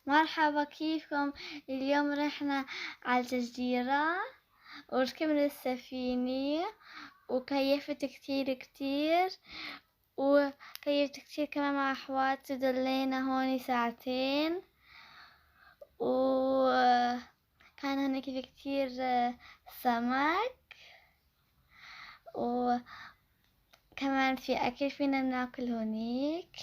مرحبا، كيفكم؟ اليوم رحنا على الجزيرة وركبنا السفينة وكيفت كتير وكيفت كتير كمان مع أخواتي. ضلينا هون ساعتين وكان هناك في كتير سمك وكمان في أكل فينا ناكل هونيك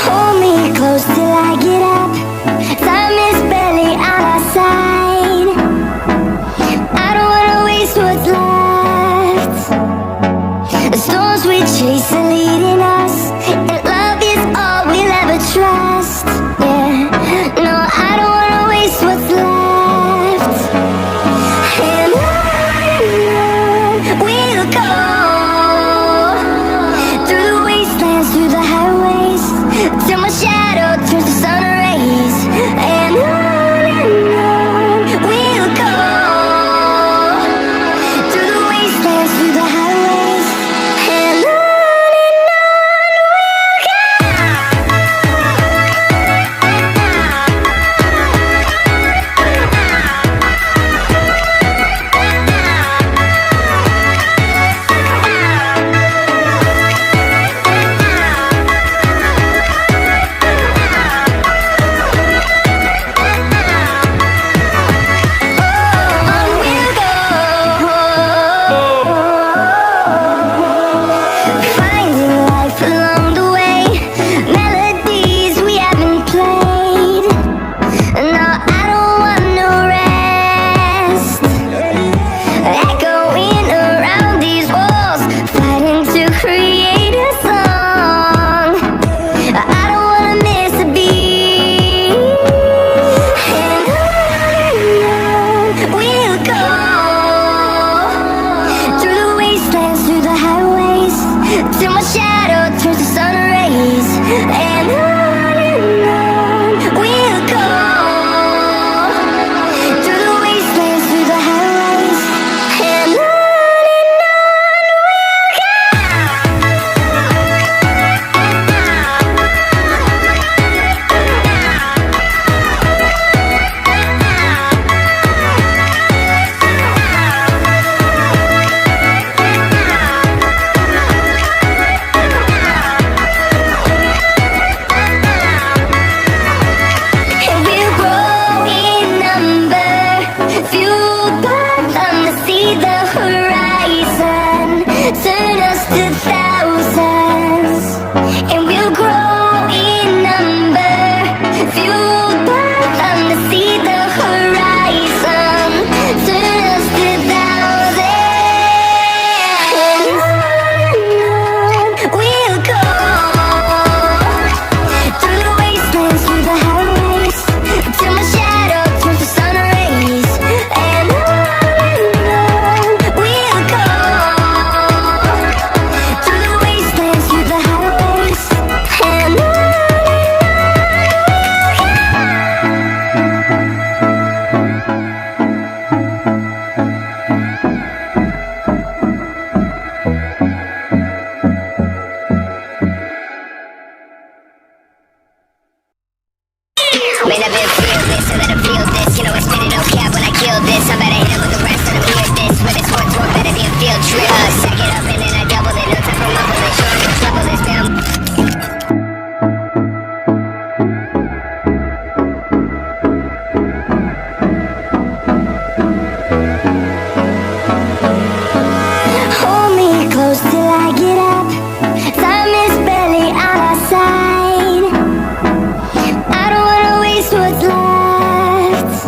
Hold me close till I get up. Time is barely on our side. I don't wanna waste what's left. The storms we chase are leading us, and love is all we'll ever trust. Yeah, no, I don't wanna waste what's left. And on we'll go, through the wastelands, through the highways, till my shadow turns to sun rays. And on we'll go, through the wastelands, through the highways, and on we'll go. Finding life along the way, melodies we haven't played. No, I don't want no rest. Echoing around these walls, fighting to create a song. I don't wanna miss a beat. And on we'll go, through the wastelands, through the highways, till my shadow turns to sun rays. And on we'll go, through the wastelands, through the highways, and on we'll go. And we'll grow in number, fueled by them to see the horizon, turn us to thousands. And we'll grow in number, fueled by them to see the horizon, turn us to thousands. And on we'll go, through the wastelands, through the highways, till my shadow turns to sun rays. And on we'll go, through the wastelands, through the highways, and on. May never feel this, so let him feel this. You know I spit it, no cap when I kill this. I better hit him with the rest, let him hear this. When it's 4-4, better be a field trip. Sack it up and then I double it. No time for mumbling, sure I'm gonna trouble this down. Hold me close till I get up. Time is barely on our side. I don't wanna waste what's left.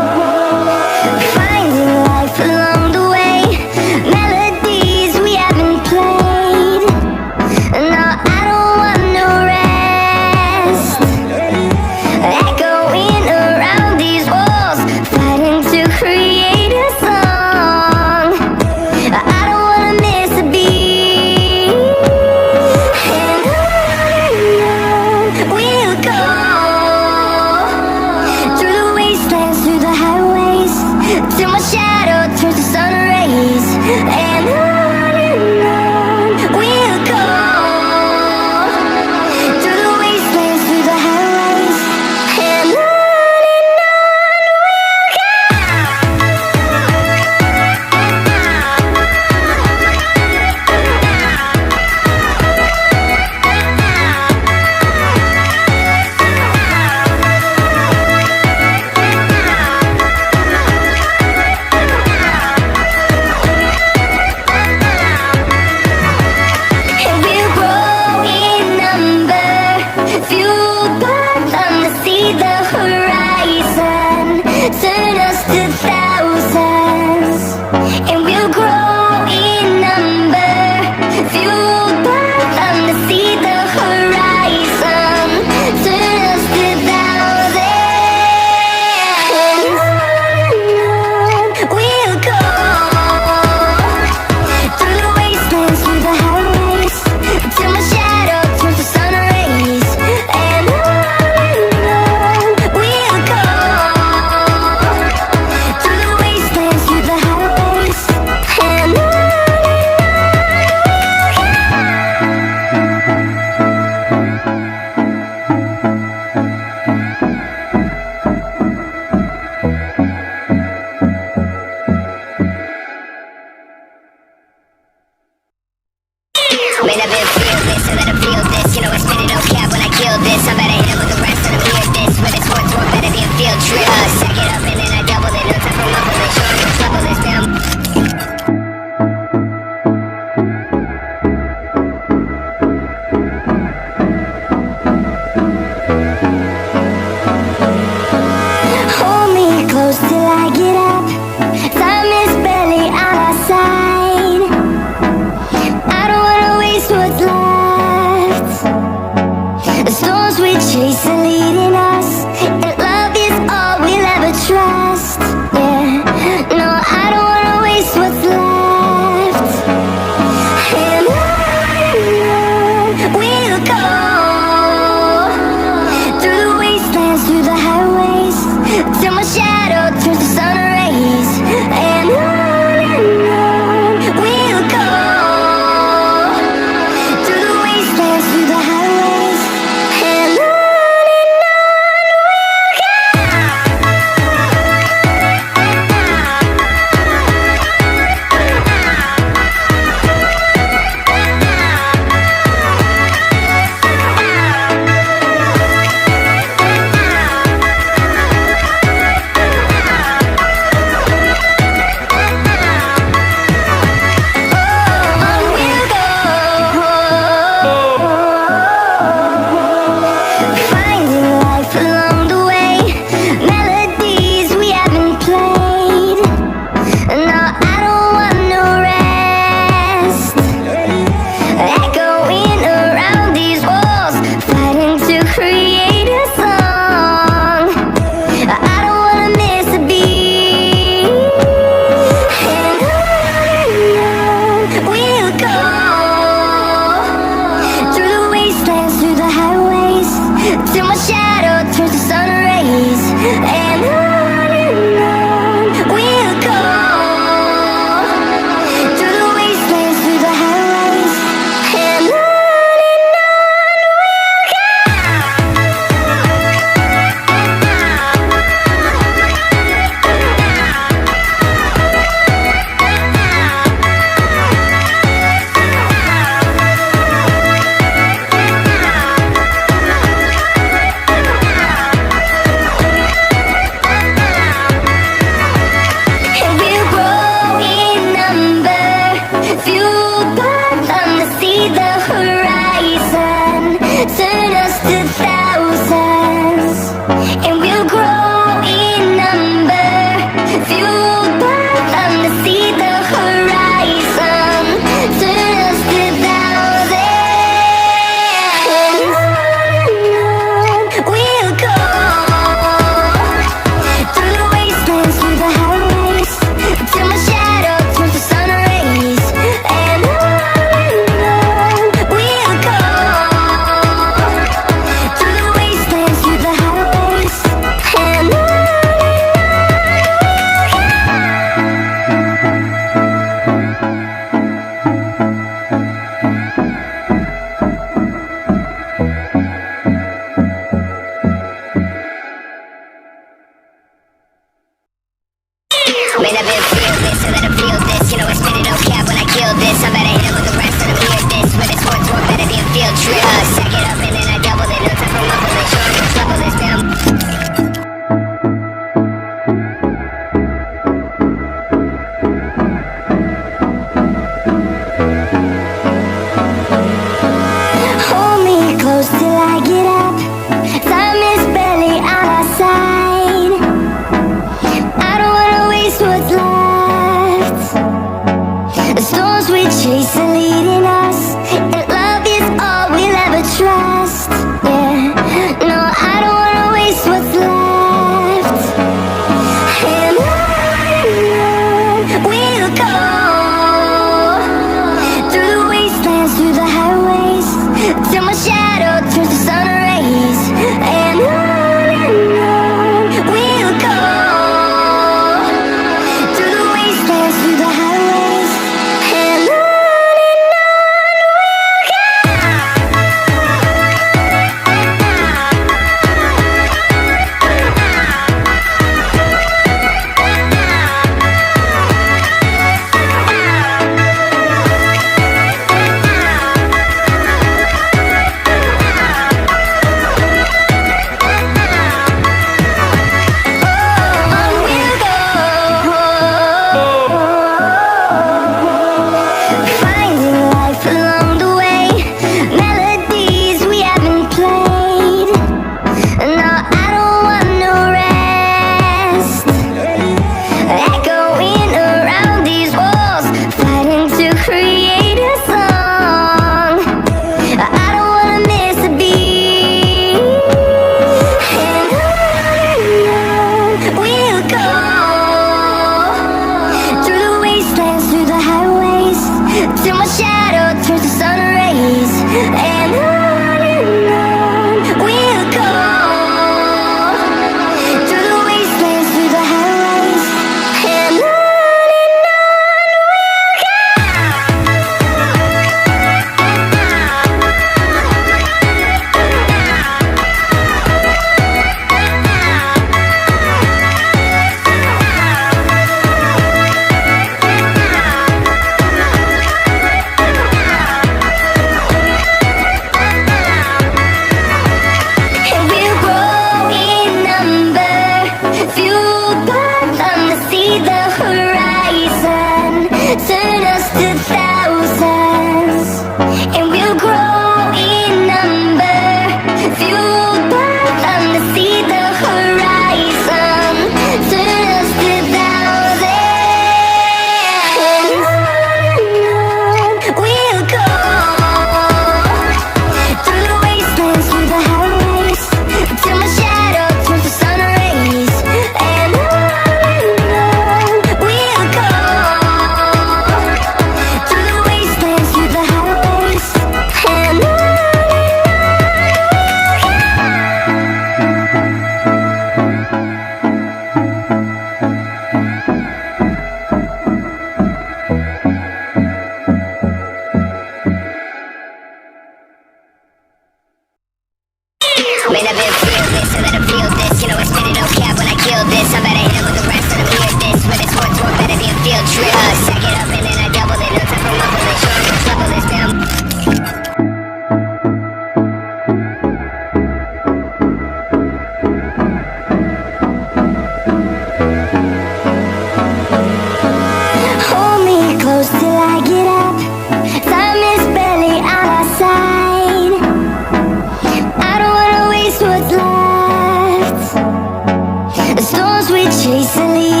chase the lead.